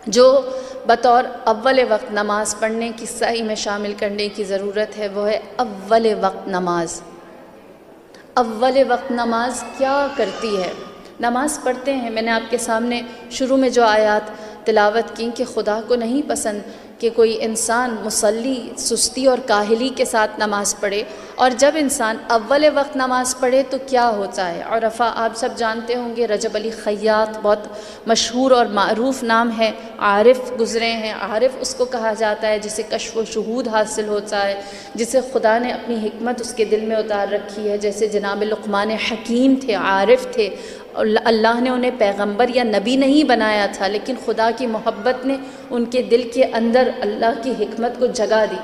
جو بطور اول وقت نماز پڑھنے کی سعی میں شامل کرنے کی ضرورت ہے وہ ہے اول وقت نماز۔ اول وقت نماز کیا کرتی ہے؟ نماز پڑھتے ہیں، میں نے آپ کے سامنے شروع میں جو آیات تلاوت کی کہ خدا کو نہیں پسند کہ کوئی انسان مصلی سستی اور کاہلی کے ساتھ نماز پڑھے، اور جب انسان اول وقت نماز پڑھے تو کیا ہوتا ہے۔ عرفہ آپ سب جانتے ہوں گے، رجب علی خیاط بہت مشہور اور معروف نام ہے، عارف گزرے ہیں۔ عارف اس کو کہا جاتا ہے جسے کشف و شہود حاصل ہوتا ہے، جسے خدا نے اپنی حکمت اس کے دل میں اتار رکھی ہے، جیسے جناب لقمان حکیم تھے، عارف تھے، اللہ نے انہیں پیغمبر یا نبی نہیں بنایا تھا، لیکن خدا کی محبت نے ان کے دل کے اندر اللہ کی حکمت کو جگا دی۔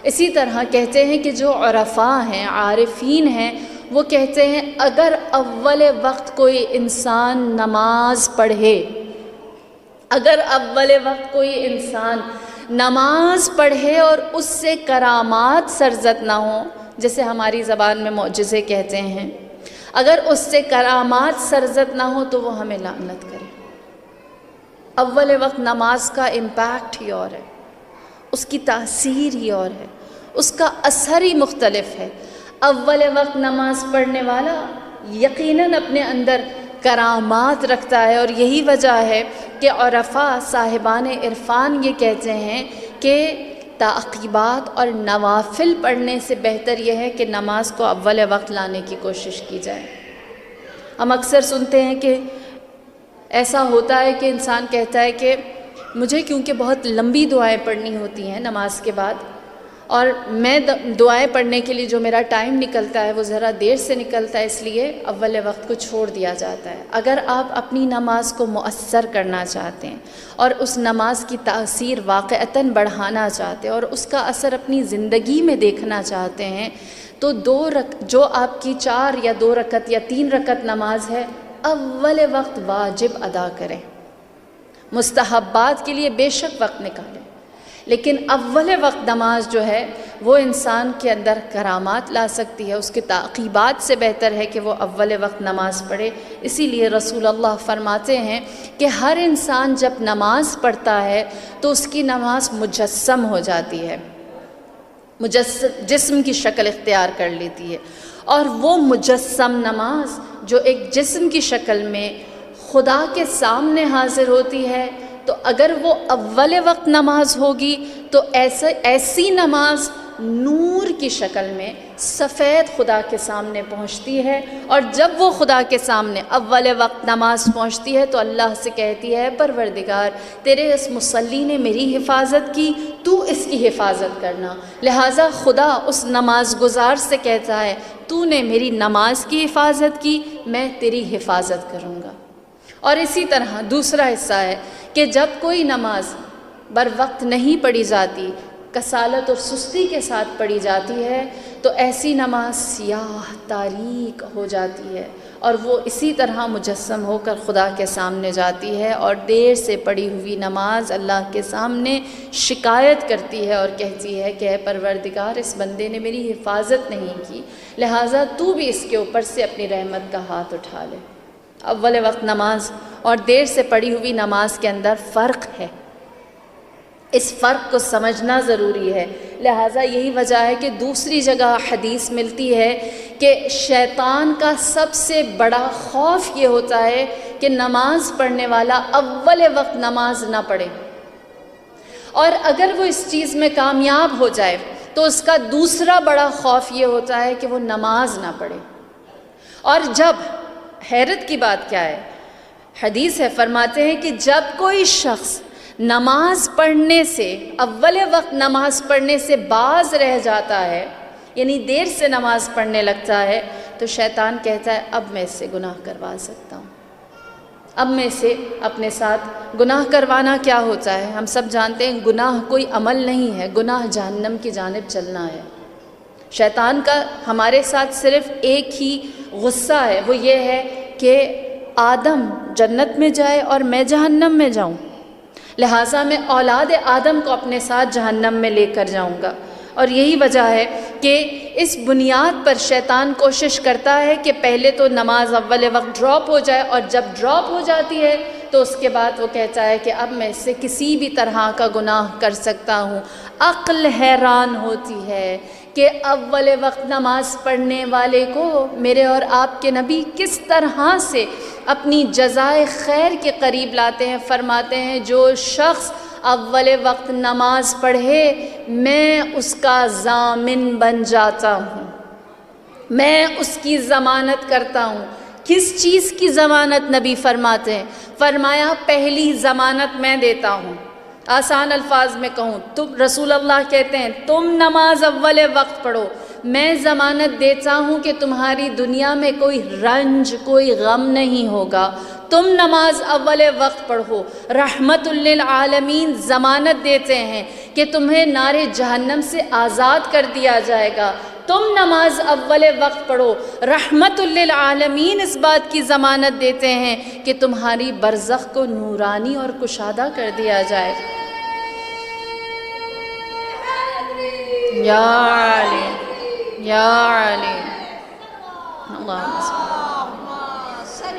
اسی طرح کہتے ہیں کہ جو عرفاء ہیں، عارفین ہیں، وہ کہتے ہیں اگر اول وقت کوئی انسان نماز پڑھے، اگر اول وقت کوئی انسان نماز پڑھے اور اس سے کرامات سرزد نہ ہوں، جیسے ہماری زبان میں معجزے کہتے ہیں، اگر اس سے کرامات سرزد نہ ہو تو وہ ہمیں لعنت کرے۔ اول وقت نماز کا امپیکٹ ہی اور ہے، اس کی تاثیر ہی اور ہے، اس کا اثر ہی مختلف ہے۔ اول وقت نماز پڑھنے والا یقیناً اپنے اندر کرامات رکھتا ہے، اور یہی وجہ ہے کہ عرفاء صاحبان عرفان یہ کہتے ہیں کہ تعقیبات اور نوافل پڑھنے سے بہتر یہ ہے کہ نماز کو اول وقت لانے کی کوشش کی جائے۔ ہم اکثر سنتے ہیں کہ ایسا ہوتا ہے کہ انسان کہتا ہے کہ مجھے کیونکہ بہت لمبی دعائیں پڑھنی ہوتی ہیں نماز کے بعد، اور میں دعائیں پڑھنے کے لیے جو میرا ٹائم نکلتا ہے وہ ذرا دیر سے نکلتا ہے، اس لیے اول وقت کو چھوڑ دیا جاتا ہے۔ اگر آپ اپنی نماز کو مؤثر کرنا چاہتے ہیں اور اس نماز کی تاثیر واقعتاً بڑھانا چاہتے ہیں اور اس کا اثر اپنی زندگی میں دیکھنا چاہتے ہیں، تو جو آپ کی 4 یا 2 رکعت یا 3 رکعت نماز ہے، اول وقت واجب ادا کریں۔ مستحبات کے لیے بے شک وقت نکالیں، لیکن اول وقت نماز جو ہے وہ انسان کے اندر کرامات لا سکتی ہے، اس کے تعقیبات سے بہتر ہے کہ وہ اول وقت نماز پڑھے۔ اسی لیے رسول اللہ فرماتے ہیں کہ ہر انسان جب نماز پڑھتا ہے تو اس کی نماز مجسم ہو جاتی ہے، جسم کی شکل اختیار کر لیتی ہے، اور وہ مجسم نماز جو ایک جسم کی شکل میں خدا کے سامنے حاضر ہوتی ہے، تو اگر وہ اول وقت نماز ہوگی تو ایسی نماز نور کی شکل میں سفید خدا کے سامنے پہنچتی ہے، اور جب وہ خدا کے سامنے اول وقت نماز پہنچتی ہے تو اللہ سے کہتی ہے پروردگار تیرے اس مصلی نے میری حفاظت کی، تو اس کی حفاظت کرنا۔ لہٰذا خدا اس نماز گزار سے کہتا ہے تو نے میری نماز کی حفاظت کی، میں تیری حفاظت کروں گا۔ اور اسی طرح دوسرا حصہ ہے کہ جب کوئی نماز بر وقت نہیں پڑھی جاتی، کسالت اور سستی کے ساتھ پڑھی جاتی ہے، تو ایسی نماز سیاہ تاریک ہو جاتی ہے، اور وہ اسی طرح مجسم ہو کر خدا کے سامنے جاتی ہے، اور دیر سے پڑھی ہوئی نماز اللہ کے سامنے شکایت کرتی ہے اور کہتی ہے کہ اے پروردگار اس بندے نے میری حفاظت نہیں کی، لہٰذا تو بھی اس کے اوپر سے اپنی رحمت کا ہاتھ اٹھا لے۔ اول وقت نماز اور دیر سے پڑھی ہوئی نماز کے اندر فرق ہے، اس فرق کو سمجھنا ضروری ہے۔ لہٰذا یہی وجہ ہے کہ دوسری جگہ حدیث ملتی ہے کہ شیطان کا سب سے بڑا خوف یہ ہوتا ہے کہ نماز پڑھنے والا اول وقت نماز نہ پڑھے، اور اگر وہ اس چیز میں کامیاب ہو جائے تو اس کا دوسرا بڑا خوف یہ ہوتا ہے کہ وہ نماز نہ پڑھے۔ اور جب حیرت کی بات کیا ہے، حدیث ہے فرماتے ہیں کہ جب کوئی شخص نماز پڑھنے سے، اول وقت نماز پڑھنے سے باز رہ جاتا ہے، یعنی دیر سے نماز پڑھنے لگتا ہے، تو شیطان کہتا ہے اب میں اس سے گناہ کروا سکتا ہوں۔ اب میں سے اپنے ساتھ گناہ کروانا کیا ہوتا ہے؟ ہم سب جانتے ہیں گناہ کوئی عمل نہیں ہے، گناہ جہنم کی جانب چلنا ہے۔ شیطان کا ہمارے ساتھ صرف ایک ہی غصہ ہے، وہ یہ ہے کہ آدم جنت میں جائے اور میں جہنم میں جاؤں، لہٰذا میں اولاد آدم کو اپنے ساتھ جہنم میں لے کر جاؤں گا۔ اور یہی وجہ ہے کہ اس بنیاد پر شیطان کوشش کرتا ہے کہ پہلے تو نماز اول وقت ڈراپ ہو جائے، اور جب ڈراپ ہو جاتی ہے تو اس کے بعد وہ کہتا ہے کہ اب میں اس سے کسی بھی طرح کا گناہ کر سکتا ہوں۔ عقل حیران ہوتی ہے کہ اول وقت نماز پڑھنے والے کو میرے اور آپ کے نبی کس طرح سے اپنی جزائے خیر کے قریب لاتے ہیں۔ فرماتے ہیں جو شخص اول وقت نماز پڑھے میں اس کا ضامن بن جاتا ہوں، میں اس کی ضمانت کرتا ہوں۔ کس چیز کی ضمانت نبی فرماتے ہیں؟ فرمایا پہلی ضمانت میں دیتا ہوں۔ آسان الفاظ میں کہوں تو رسول اللہ کہتے ہیں تم نماز اول وقت پڑھو، میں ضمانت دیتا ہوں کہ تمہاری دنیا میں کوئی رنج کوئی غم نہیں ہوگا۔ تم نماز اول وقت پڑھو، رحمت للعالمین ضمانت دیتے ہیں کہ تمہیں نار جہنم سے آزاد کر دیا جائے گا۔ تم نماز اول وقت پڑھو، رحمت للعالمین اس بات کی ضمانت دیتے ہیں کہ تمہاری برزخ کو نورانی اور کشادہ کر دیا جائے گا۔ یا علی یا علی اللہم صل۔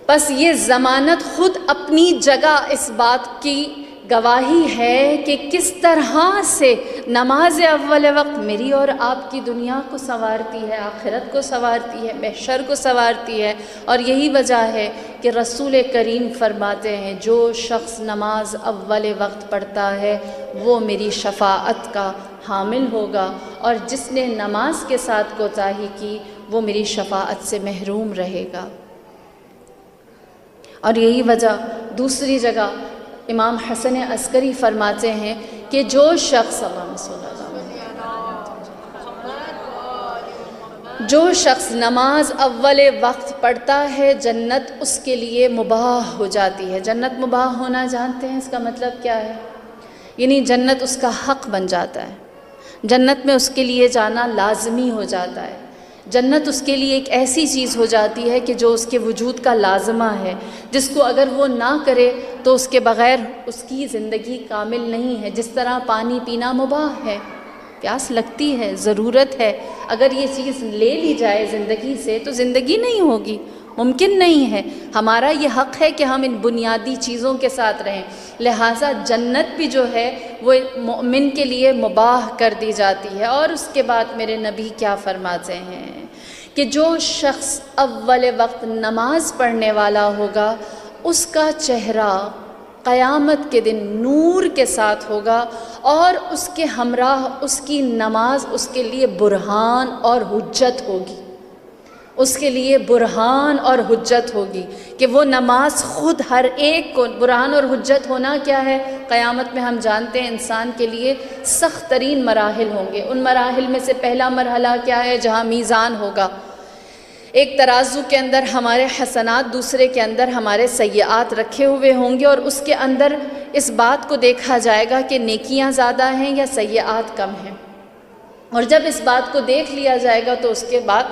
بس یہ ضمانت خود اپنی جگہ اس بات کی گواہی ہے کہ کس طرح سے نماز اول وقت میری اور آپ کی دنیا کو سنوارتی ہے، آخرت کو سنوارتی ہے، محشر کو سنوارتی ہے۔ اور یہی وجہ ہے کہ رسول کریم فرماتے ہیں جو شخص نماز اول وقت پڑھتا ہے وہ میری شفاعت کا حامل ہوگا، اور جس نے نماز کے ساتھ کوتاہی کی وہ میری شفاعت سے محروم رہے گا۔ اور یہی وجہ دوسری جگہ امام حسن عسکری فرماتے ہیں کہ جو شخص نماز اول وقت پڑھتا ہے جنت اس کے لیے مباح ہو جاتی ہے۔ جنت مباح ہونا جانتے ہیں اس کا مطلب کیا ہے؟ یعنی جنت اس کا حق بن جاتا ہے، جنت میں اس کے لیے جانا لازمی ہو جاتا ہے۔ جنت اس کے لیے ایک ایسی چیز ہو جاتی ہے کہ جو اس کے وجود کا لازمہ ہے، جس کو اگر وہ نہ کرے تو اس کے بغیر اس کی زندگی کامل نہیں ہے۔ جس طرح پانی پینا مباح ہے، پیاس لگتی ہے، ضرورت ہے، اگر یہ چیز لے لی جائے زندگی سے تو زندگی نہیں ہوگی، ممکن نہیں ہے۔ ہمارا یہ حق ہے کہ ہم ان بنیادی چیزوں کے ساتھ رہیں، لہٰذا جنت بھی جو ہے وہ مومن کے لیے مباح کر دی جاتی ہے۔ اور اس کے بعد میرے نبی کیا فرماتے ہیں کہ جو شخص اول وقت نماز پڑھنے والا ہوگا اس کا چہرہ قیامت کے دن نور کے ساتھ ہوگا، اور اس کے ہمراہ اس کی نماز اس کے لیے برہان اور حجت ہوگی، اس کے لیے برہان اور حجت ہوگی کہ وہ نماز خود ہر ایک کو برہان اور حجت ہونا کیا ہے؟ قیامت میں ہم جانتے ہیں انسان کے لیے سخت ترین مراحل ہوں گے۔ ان مراحل میں سے پہلا مرحلہ کیا ہے؟ جہاں میزان ہوگا، ایک ترازو کے اندر ہمارے حسنات، دوسرے کے اندر ہمارے سیئات رکھے ہوئے ہوں گے، اور اس کے اندر اس بات کو دیکھا جائے گا کہ نیکیاں زیادہ ہیں یا سیئات کم ہیں۔ اور جب اس بات کو دیکھ لیا جائے گا تو اس کے بعد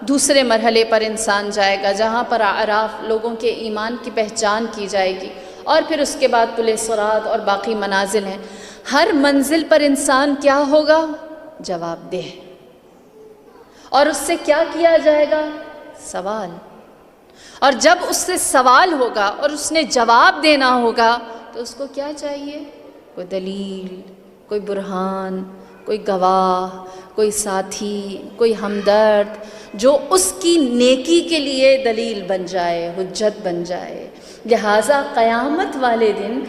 دوسرے مرحلے پر انسان جائے گا جہاں پر اعراف لوگوں کے ایمان کی پہچان کی جائے گی، اور پھر اس کے بعد پل صراط اور باقی منازل ہیں۔ ہر منزل پر انسان کیا ہوگا؟ جواب دہ۔ اور اس سے کیا کیا جائے گا؟ سوال۔ اور جب اس سے سوال ہوگا اور اس نے جواب دینا ہوگا تو اس کو کیا چاہیے؟ کوئی دلیل، کوئی برہان، کوئی گواہ، کوئی ساتھی، کوئی ہمدرد جو اس کی نیکی کے لیے دلیل بن جائے، حجت بن جائے۔ لہٰذا قیامت والے دن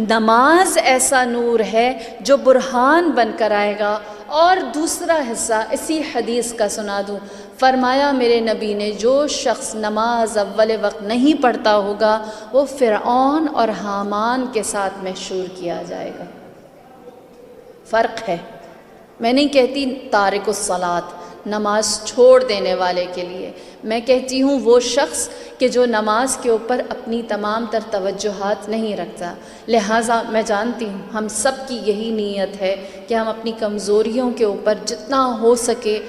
نماز ایسا نور ہے جو برہان بن کر آئے گا۔ اور دوسرا حصہ اسی حدیث کا سنا دوں، فرمایا میرے نبی نے جو شخص نماز اول وقت نہیں پڑھتا ہوگا وہ فرعون اور حامان کے ساتھ محشور کیا جائے گا۔ فرق ہے، میں نہیں کہتی تارک الصلاۃ نماز چھوڑ دینے والے کے لیے، میں کہتی ہوں وہ شخص کہ جو نماز کے اوپر اپنی تمام تر توجہات نہیں رکھتا۔ لہٰذا میں جانتی ہوں ہم سب کی یہی نیت ہے کہ ہم اپنی کمزوریوں کے اوپر جتنا ہو سکے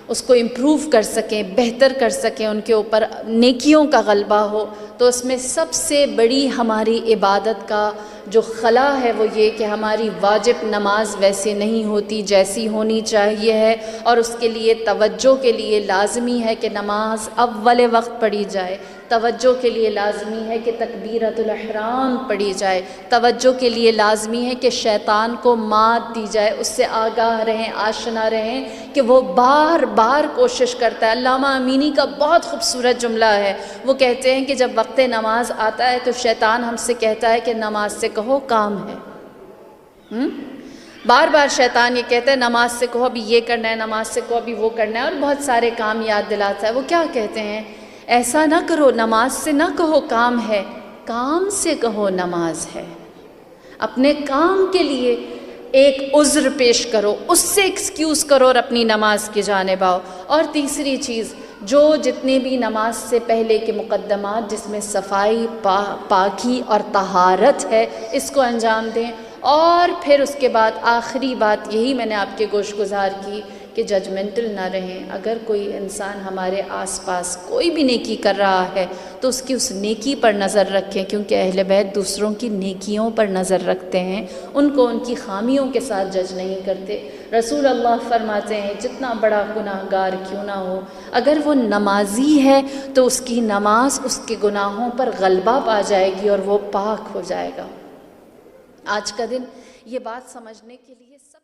اس کو امپروو کر سکیں، بہتر کر سکیں، ان کے اوپر نیکیوں کا غلبہ ہو۔ تو اس میں سب سے بڑی ہماری عبادت کا جو خلا ہے وہ یہ کہ ہماری واجب نماز ویسے نہیں ہوتی جیسی ہونی چاہیے ہے، اور اس کے لیے توجہ کے لیے لازمی ہے کہ نماز اول وقت پڑھی جائے، توجہ کے لیے لازمی ہے کہ تکبیرۃ الاحرام پڑھی جائے، توجہ کے لیے لازمی ہے کہ شیطان کو مات دی جائے، اس سے آگاہ رہیں، آشنا رہیں کہ وہ بار بار کوشش کرتا ہے۔ علامہ امینی کا بہت خوبصورت جملہ ہے، وہ کہتے ہیں کہ جب وقت نماز آتا ہے تو شیطان ہم سے کہتا ہے کہ نماز سے کہو کام ہے۔ بار بار شیطان یہ کہتا ہے نماز سے کہو ابھی یہ کرنا ہے، نماز سے کہو ابھی وہ کرنا ہے، اور بہت سارے کام یاد دلاتا ہے۔ وہ کیا کہتے ہیں؟ ایسا نہ کرو، نماز سے نہ کہو کام ہے، کام سے کہو نماز ہے۔ اپنے کام کے لیے ایک عذر پیش کرو، اس سے ایکسکیوز کرو اور اپنی نماز کی جانب آؤ۔ اور تیسری چیز، جو جتنے بھی نماز سے پہلے کے مقدمات جس میں صفائی، پاکی اور طہارت ہے، اس کو انجام دیں۔ اور پھر اس کے بعد آخری بات یہی میں نے آپ کے گوش گزار کی کہ ججمنٹل نہ رہیں۔ اگر کوئی انسان ہمارے آس پاس کوئی بھی نیکی کر رہا ہے تو اس کی اس نیکی پر نظر رکھیں، کیونکہ اہل بیت دوسروں کی نیکیوں پر نظر رکھتے ہیں، ان کو ان کی خامیوں کے ساتھ جج نہیں کرتے۔ رسول اللہ فرماتے ہیں جتنا بڑا گناہ گار کیوں نہ ہو، اگر وہ نمازی ہے تو اس کی نماز اس کے گناہوں پر غلبہ پا جائے گی اور وہ پاک ہو جائے گا۔ آج کا دن یہ بات سمجھنے کے لیے سب